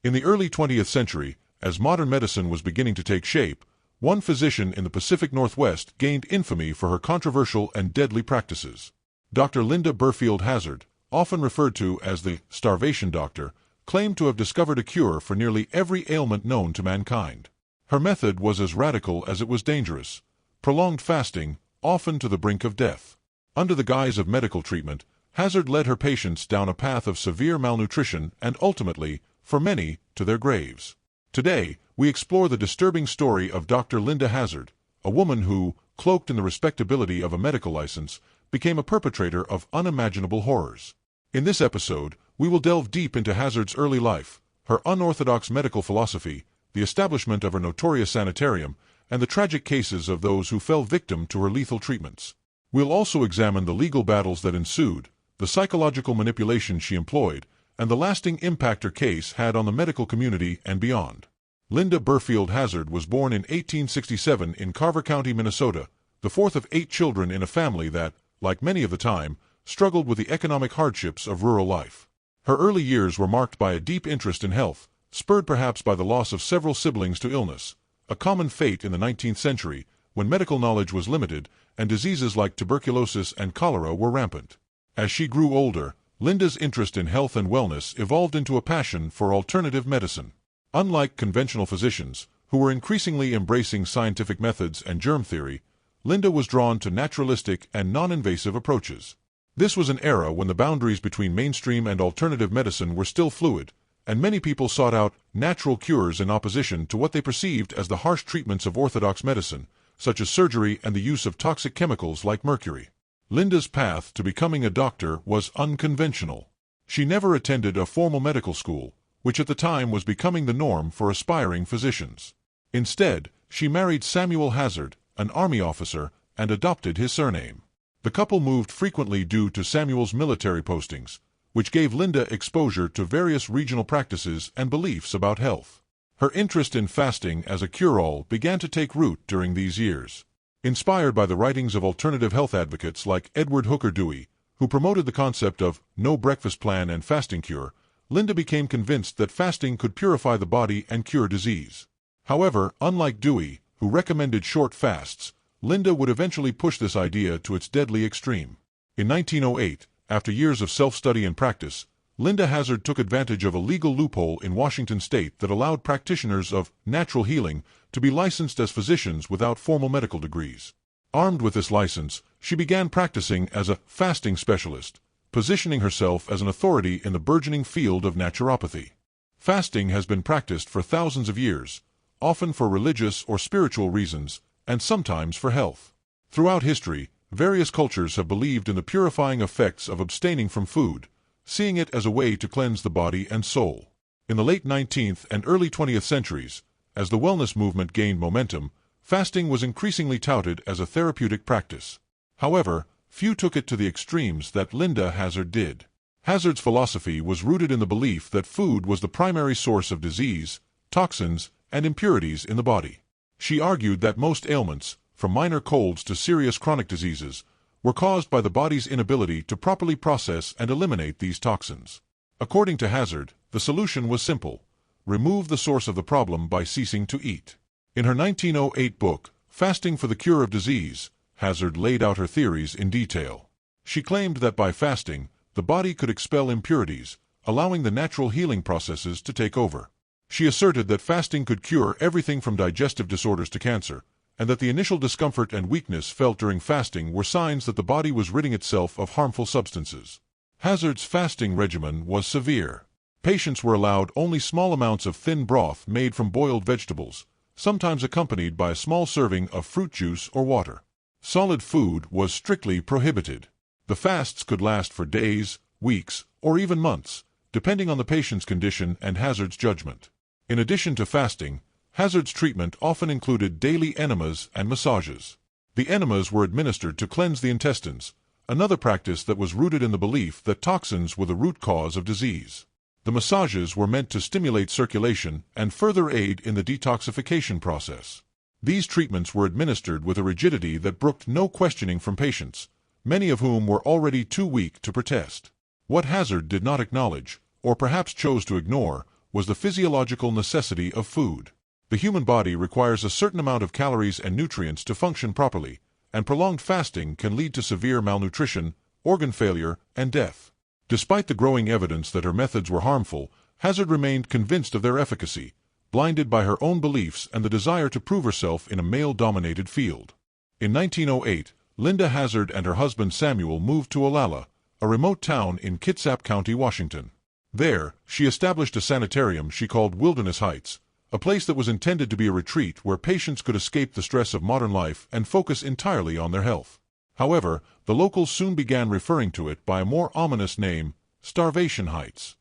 In the early 20th century, as modern medicine was beginning to take shape, one physician in the Pacific Northwest gained infamy for her controversial and deadly practices. Dr. Linda Burfield Hazzard, often referred to as the Starvation Doctor, claimed to have discovered a cure for nearly every ailment known to mankind. Her method was as radical as it was dangerous: prolonged fasting, often to the brink of death. Under the guise of medical treatment, Hazzard led her patients down a path of severe malnutrition and ultimately, for many, to their graves. Today, we explore the disturbing story of Dr. Linda Hazzard, a woman who, cloaked in the respectability of a medical license, became a perpetrator of unimaginable horrors. In this episode, we will delve deep into Hazzard's early life, her unorthodox medical philosophy, the establishment of her notorious sanitarium, and the tragic cases of those who fell victim to her lethal treatments. We'll also examine the legal battles that ensued, the psychological manipulation she employed, and the lasting impact her case had on the medical community and beyond. Linda Burfield Hazzard was born in 1867 in Carver County, Minnesota, the fourth of 8 children in a family that, like many of the time, struggled with the economic hardships of rural life. Her early years were marked by a deep interest in health, spurred perhaps by the loss of several siblings to illness, a common fate in the 19th century, when medical knowledge was limited and diseases like tuberculosis and cholera were rampant. As she grew older, Linda's interest in health and wellness evolved into a passion for alternative medicine. Unlike conventional physicians, who were increasingly embracing scientific methods and germ theory, Linda was drawn to naturalistic and non-invasive approaches. This was an era when the boundaries between mainstream and alternative medicine were still fluid, and many people sought out natural cures in opposition to what they perceived as the harsh treatments of orthodox medicine, such as surgery and the use of toxic chemicals like mercury. Linda's path to becoming a doctor was unconventional. She never attended a formal medical school, which at the time was becoming the norm for aspiring physicians. Instead, she married Samuel Hazzard, an army officer, and adopted his surname. The couple moved frequently due to Samuel's military postings, which gave Linda exposure to various regional practices and beliefs about health. Her interest in fasting as a cure-all began to take root during these years. Inspired by the writings of alternative health advocates like Edward Hooker Dewey, who promoted the concept of no breakfast plan and fasting cure, Linda became convinced that fasting could purify the body and cure disease. However, unlike Dewey, who recommended short fasts, Linda would eventually push this idea to its deadly extreme. In 1908, after years of self-study and practice, Linda Hazzard took advantage of a legal loophole in Washington state that allowed practitioners of natural healing to be licensed as physicians without formal medical degrees. Armed with this license, she began practicing as a fasting specialist, positioning herself as an authority in the burgeoning field of naturopathy. Fasting has been practiced for thousands of years, often for religious or spiritual reasons, and sometimes for health. Throughout history, various cultures have believed in the purifying effects of abstaining from food, seeing it as a way to cleanse the body and soul. In the late 19th and early 20th centuries, as the wellness movement gained momentum, fasting was increasingly touted as a therapeutic practice. However, few took it to the extremes that Linda Hazzard did. Hazzard's philosophy was rooted in the belief that food was the primary source of disease, toxins, and impurities in the body. She argued that most ailments, from minor colds to serious chronic diseases, were caused by the body's inability to properly process and eliminate these toxins. According to Hazzard, the solution was simple: remove the source of the problem by ceasing to eat. In her 1908 book, Fasting for the Cure of Disease, Hazzard laid out her theories in detail. She claimed that by fasting, the body could expel impurities, allowing the natural healing processes to take over. She asserted that fasting could cure everything from digestive disorders to cancer, and that the initial discomfort and weakness felt during fasting were signs that the body was ridding itself of harmful substances. Hazzard's fasting regimen was severe. Patients were allowed only small amounts of thin broth made from boiled vegetables, sometimes accompanied by a small serving of fruit juice or water. Solid food was strictly prohibited. The fasts could last for days, weeks, or even months, depending on the patient's condition and Hazzard's judgment. In addition to fasting, Hazzard's treatment often included daily enemas and massages. The enemas were administered to cleanse the intestines, another practice that was rooted in the belief that toxins were the root cause of disease. The massages were meant to stimulate circulation and further aid in the detoxification process. These treatments were administered with a rigidity that brooked no questioning from patients, many of whom were already too weak to protest. What Hazzard did not acknowledge, or perhaps chose to ignore, was the physiological necessity of food. The human body requires a certain amount of calories and nutrients to function properly, and prolonged fasting can lead to severe malnutrition, organ failure, and death. Despite the growing evidence that her methods were harmful, Hazzard remained convinced of their efficacy, blinded by her own beliefs and the desire to prove herself in a male-dominated field. In 1908, Linda Hazzard and her husband Samuel moved to Olalla, a remote town in Kitsap County, Washington. There, she established a sanitarium she called Wilderness Heights, a place that was intended to be a retreat where patients could escape the stress of modern life and focus entirely on their health. However, the locals soon began referring to it by a more ominous name, Starvation Heights.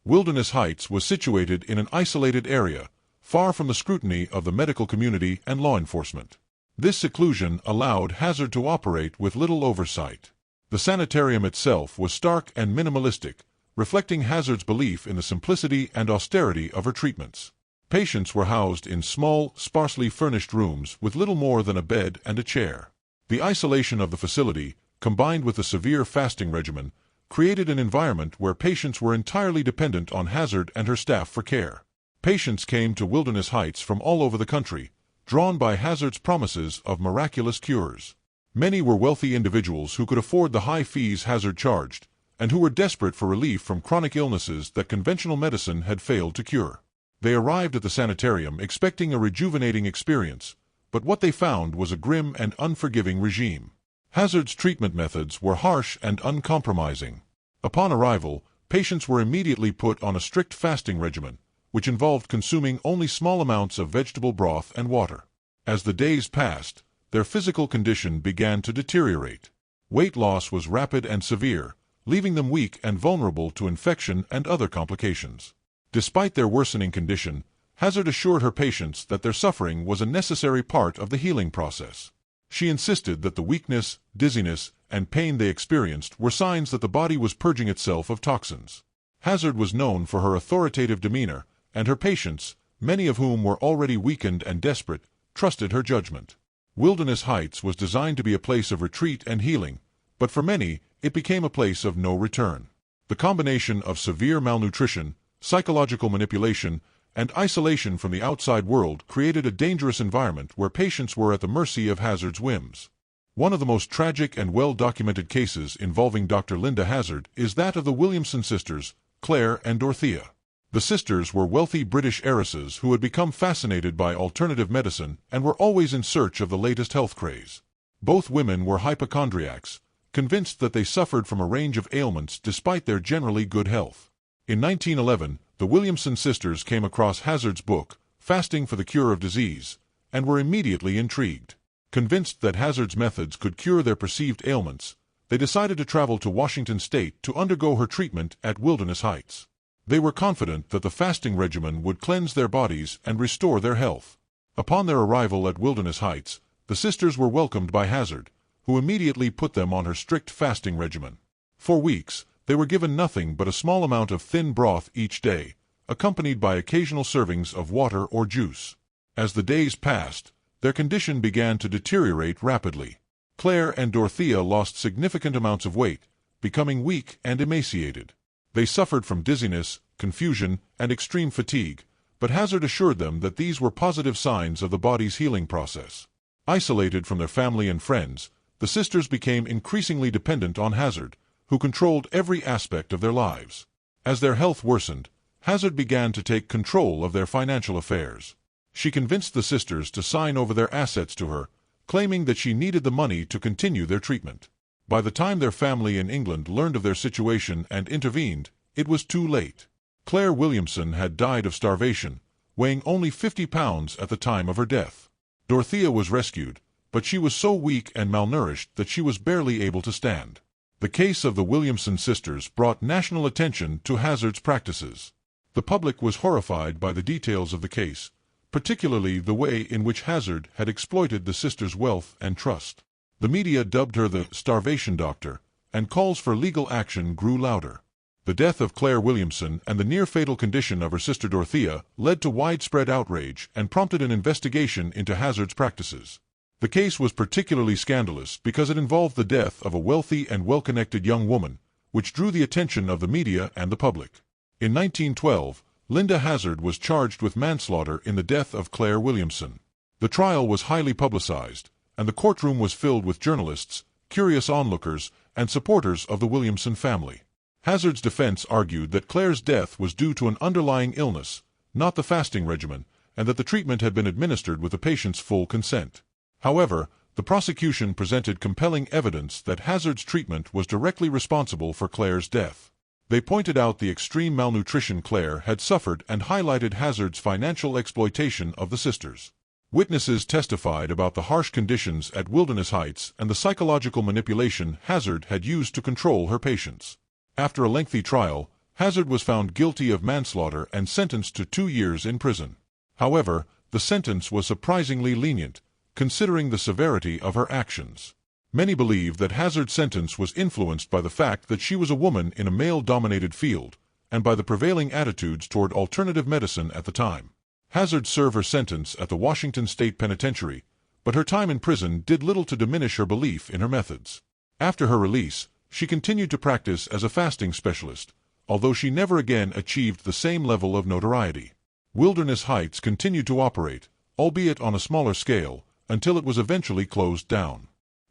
Wilderness Heights was situated in an isolated area, far from the scrutiny of the medical community and law enforcement. This seclusion allowed Hazzard to operate with little oversight. The sanitarium itself was stark and minimalistic, reflecting Hazzard's belief in the simplicity and austerity of her treatments. Patients were housed in small, sparsely furnished rooms with little more than a bed and a chair. The isolation of the facility, combined with the severe fasting regimen, created an environment where patients were entirely dependent on Hazzard and her staff for care. Patients came to Wilderness Heights from all over the country, drawn by Hazzard's promises of miraculous cures. Many were wealthy individuals who could afford the high fees Hazzard charged, and who were desperate for relief from chronic illnesses that conventional medicine had failed to cure. They arrived at the sanitarium expecting a rejuvenating experience, but what they found was a grim and unforgiving regime. Hazzard's treatment methods were harsh and uncompromising. Upon arrival, patients were immediately put on a strict fasting regimen, which involved consuming only small amounts of vegetable broth and water. As the days passed, their physical condition began to deteriorate. Weight loss was rapid and severe, leaving them weak and vulnerable to infection and other complications. Despite their worsening condition, Hazzard assured her patients that their suffering was a necessary part of the healing process. She insisted that the weakness, dizziness, and pain they experienced were signs that the body was purging itself of toxins. Hazzard was known for her authoritative demeanor, and her patients, many of whom were already weakened and desperate, trusted her judgment. Wilderness Heights was designed to be a place of retreat and healing, but for many, it became a place of no return. The combination of severe malnutrition, psychological manipulation, and isolation from the outside world created a dangerous environment where patients were at the mercy of Hazzard's whims. One of the most tragic and well-documented cases involving Dr. Linda Hazzard is that of the Williamson sisters, Claire and Dorothea. The sisters were wealthy British heiresses who had become fascinated by alternative medicine and were always in search of the latest health craze. Both women were hypochondriacs, convinced that they suffered from a range of ailments despite their generally good health. In 1911, the Williamson sisters came across Hazzard's book, Fasting for the Cure of Disease, and were immediately intrigued. Convinced that Hazzard's methods could cure their perceived ailments, they decided to travel to Washington State to undergo her treatment at Wilderness Heights. They were confident that the fasting regimen would cleanse their bodies and restore their health. Upon their arrival at Wilderness Heights, the sisters were welcomed by Hazzard, who immediately put them on her strict fasting regimen. For weeks, they were given nothing but a small amount of thin broth each day, accompanied by occasional servings of water or juice. As the days passed, their condition began to deteriorate rapidly. Claire and Dorothea lost significant amounts of weight, becoming weak and emaciated. They suffered from dizziness, confusion, and extreme fatigue, but Hazzard assured them that these were positive signs of the body's healing process. Isolated from their family and friends, the sisters became increasingly dependent on Hazzard, who controlled every aspect of their lives. As their health worsened, Hazzard began to take control of their financial affairs. She convinced the sisters to sign over their assets to her, claiming that she needed the money to continue their treatment. By the time their family in England learned of their situation and intervened, it was too late. Claire Williamson had died of starvation, weighing only 50 pounds at the time of her death. Dorothea was rescued, but she was so weak and malnourished that she was barely able to stand. The case of the Williamson sisters brought national attention to Hazzard's practices. The public was horrified by the details of the case, particularly the way in which Hazzard had exploited the sisters' wealth and trust. The media dubbed her the Starvation Doctor, and calls for legal action grew louder. The death of Claire Williamson and the near-fatal condition of her sister Dorothea led to widespread outrage and prompted an investigation into Hazzard's practices. The case was particularly scandalous because it involved the death of a wealthy and well-connected young woman, which drew the attention of the media and the public. In 1912, Linda Hazzard was charged with manslaughter in the death of Claire Williamson. The trial was highly publicized, and the courtroom was filled with journalists, curious onlookers, and supporters of the Williamson family. Hazzard's defense argued that Claire's death was due to an underlying illness, not the fasting regimen, and that the treatment had been administered with the patient's full consent. However, the prosecution presented compelling evidence that Hazzard's treatment was directly responsible for Claire's death. They pointed out the extreme malnutrition Claire had suffered and highlighted Hazzard's financial exploitation of the sisters. Witnesses testified about the harsh conditions at Wilderness Heights and the psychological manipulation Hazzard had used to control her patients. After a lengthy trial, Hazzard was found guilty of manslaughter and sentenced to 2 years in prison. However, the sentence was surprisingly lenient, considering the severity of her actions. Many believe that Hazzard's sentence was influenced by the fact that she was a woman in a male-dominated field, and by the prevailing attitudes toward alternative medicine at the time. Hazzard served her sentence at the Washington State Penitentiary, but her time in prison did little to diminish her belief in her methods. After her release, she continued to practice as a fasting specialist, although she never again achieved the same level of notoriety. Wilderness Heights continued to operate, albeit on a smaller scale, until it was eventually closed down.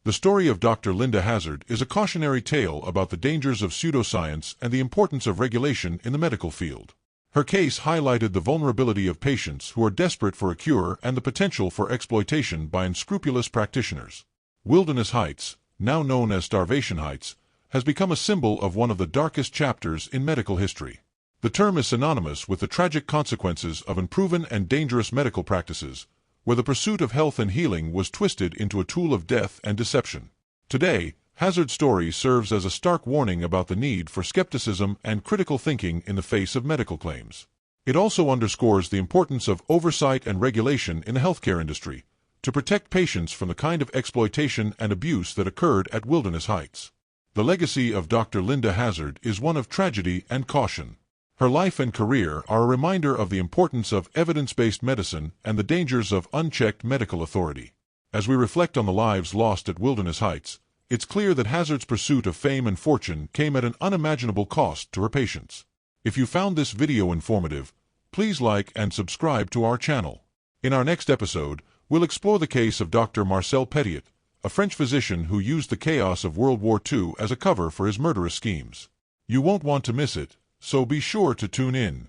The story of Dr. Linda Hazzard is a cautionary tale about the dangers of pseudoscience and the importance of regulation in the medical field. Her case highlighted the vulnerability of patients who are desperate for a cure and the potential for exploitation by unscrupulous practitioners. Wilderness Heights, now known as Starvation Heights, has become a symbol of one of the darkest chapters in medical history. The term is synonymous with the tragic consequences of unproven and dangerous medical practices, where the pursuit of health and healing was twisted into a tool of death and deception. Today, Hazzard's story serves as a stark warning about the need for skepticism and critical thinking in the face of medical claims. It also underscores the importance of oversight and regulation in the healthcare industry, to protect patients from the kind of exploitation and abuse that occurred at Wilderness Heights. The legacy of Dr. Linda Hazzard is one of tragedy and caution. Her life and career are a reminder of the importance of evidence-based medicine and the dangers of unchecked medical authority. As we reflect on the lives lost at Wilderness Heights, it's clear that Hazzard's pursuit of fame and fortune came at an unimaginable cost to her patients. If you found this video informative, please like and subscribe to our channel. In our next episode, we'll explore the case of Dr. Marcel Petiot, a French physician who used the chaos of World War II as a cover for his murderous schemes. You won't want to miss it, so be sure to tune in.